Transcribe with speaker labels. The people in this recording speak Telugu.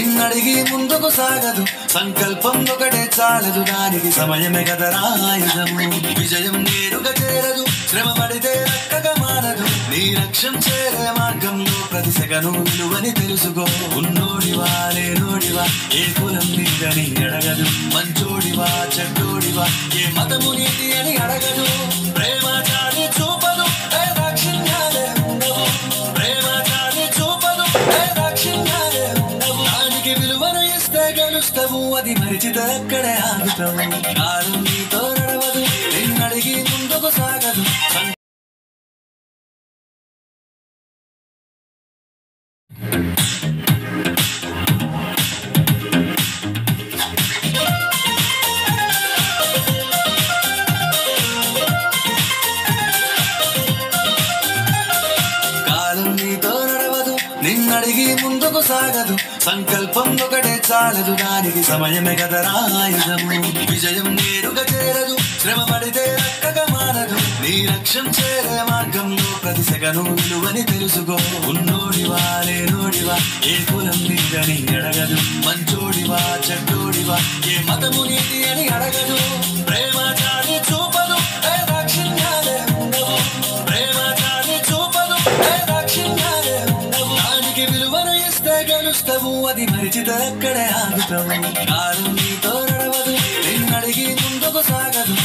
Speaker 1: నిన్నడిగి ముందుకు సాగదు సంకల్పం ఒకటే చాలదు దానికి సమయమే కదరా ఆయుధము విజయం నేరుగా చేరదు శ్రమ పడితే రక్కగా మారదు నీ లక్ష్యం చేరే మార్గంలో ప్రతి సెకను విలువని తెలుసుకో ఉన్నోడివా లేనోడివా ఏ కులం నీదని అడగదు మంచోడివా చెడ్డోడివా ఏ మతము నీది అని అడగదు ప్రేమ చాలి చూపదు ఏ దాక్షిణ్యాలే ఉండవు ప్రేమ చాలి చూపదు ఏ దాక్షిణ్యాలే ఉండవు దానికి విలువను ఇస్తే గెలుస్తావు అది మరిచితే అక్కడే ఆగుతావు కాలం నీతో నడవదు నిన్నడిగి ముందుకు సాగదు నిన్నడిగి ముందుకు సాగదు సంకల్పం ఒకటే చాలదు దానికి సమయమే కదరా ఆయుధము విజయం నేరుగా చేరదు శ్రమ పడితే రక్కగా మారదు నీ లక్ష్యం చేరే మార్గంలో ప్రతి సెకను విలువని తెలుసుకో ఉన్నోడివా లేనోడివా ఏ కులం నీదని అడగదు మంచోడివా చెడ్డోడివా ఏ మతము నీది అని అడగదు ప్రేమ చాలి చూపదు ఏ దాక్షిణ్యాలే ఉండవు ప్రేమ చాలి చూపదు ఏ దాక్షిణ్యాలే ఉండవు దానికి విలువను ఇస్తే గెలుస్తావు అది మరిచితే అక్కడే ఆగుతావు కాలం నీతో నడవదు నిన్నడిగి ముందుకు సాగదు